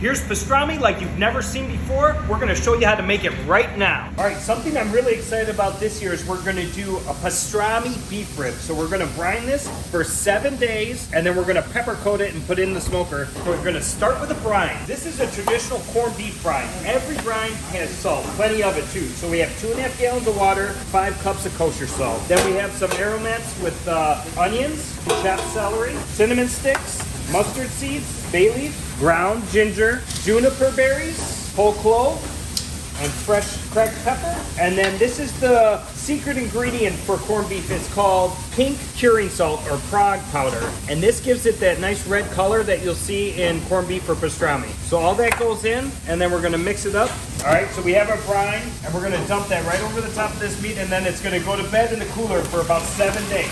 Here's pastrami like you've never seen before. We're gonna show you how to make it right now. All right, something I'm really excited about this year is we're gonna do a pastrami beef rib. So we're gonna brine this for 7 days, and then we're gonna pepper coat it and put it in the smoker. So we're gonna start with a brine. This is a traditional corned beef brine. Every brine has salt, plenty of it too. So we have 2.5 gallons of water, 5 cups of kosher salt. Then we have some aromats with onions, chopped celery, cinnamon sticks, mustard seeds, bay leaf, ground ginger, juniper berries, whole clove, and fresh cracked pepper. And then this is the secret ingredient for corned beef. It's called pink curing salt or Prague powder. And this gives it that nice red color that you'll see in corned beef or pastrami. So all that goes in, and then we're gonna mix it up. All right, so we have our brine, and we're gonna dump that right over the top of this meat, and then it's gonna go to bed in the cooler for about 7 days.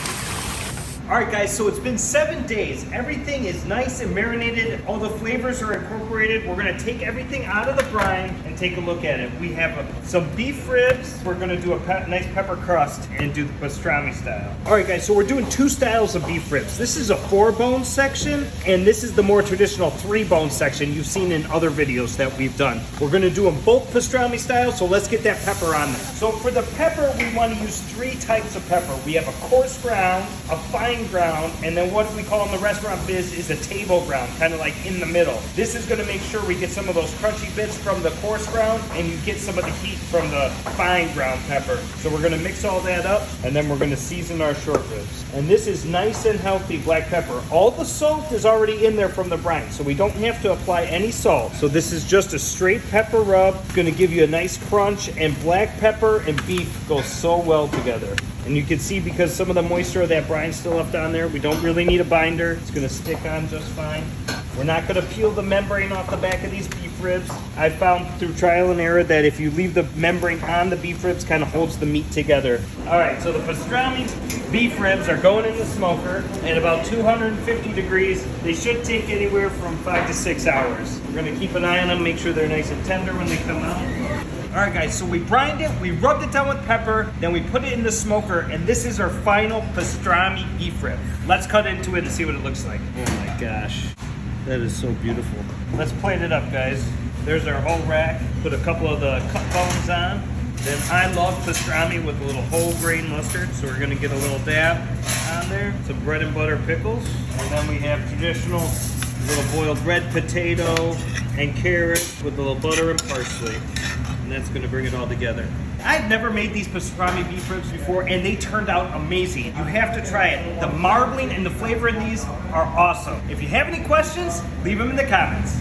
All right, guys, so it's been 7 days. Everything is nice and marinated. All the flavors are incorporated. We're gonna take everything out of the brine and take a look at it. We have some beef ribs. We're gonna do a nice pepper crust and do the pastrami style. All right, guys, so we're doing 2 styles of beef ribs. This is a 4-bone section, and this is the more traditional 3-bone section you've seen in other videos that we've done. We're gonna do them both pastrami style, so let's get that pepper on there. So for the pepper, we wanna use 3 types of pepper. We have a coarse ground, a fine ground, and then what we call in the restaurant biz is a table ground, kind of like in the middle. This is going to make sure we get some of those crunchy bits from the coarse ground, and you get some of the heat from the fine ground pepper. So we're going to mix all that up, and then we're going to season our short ribs. And this is nice and healthy black pepper. All the salt is already in there from the brine, so we don't have to apply any salt. So this is just a straight pepper rub. It's going to give you a nice crunch, and black pepper and beef go so well together. And you can see, because some of the moisture of that brine's still left on there, we don't really need a binder. It's gonna stick on just fine. We're not gonna peel the membrane off the back of these beef ribs. I found through trial and error that if you leave the membrane on the beef ribs, kind of holds the meat together. All right, so the pastrami beef ribs are going in the smoker at about 250 degrees. They should take anywhere from 5 to 6 hours. We're gonna keep an eye on them, make sure they're nice and tender when they come out. All right, guys, so we brined it, we rubbed it down with pepper, then we put it in the smoker, and this is our final pastrami beef rib. Let's cut into it and see what it looks like. Oh my gosh, that is so beautiful. Let's plate it up, guys. There's our whole rack. Put a couple of the cut bones on. Then I love pastrami with a little whole grain mustard, so we're gonna get a little dab on there. Some bread and butter pickles. And then we have traditional little boiled red potato and carrot with a little butter and parsley. That's going to bring it all together. I've never made these pastrami beef ribs before, and they turned out amazing. You have to try it. The marbling and the flavor in these are awesome. If you have any questions, leave them in the comments.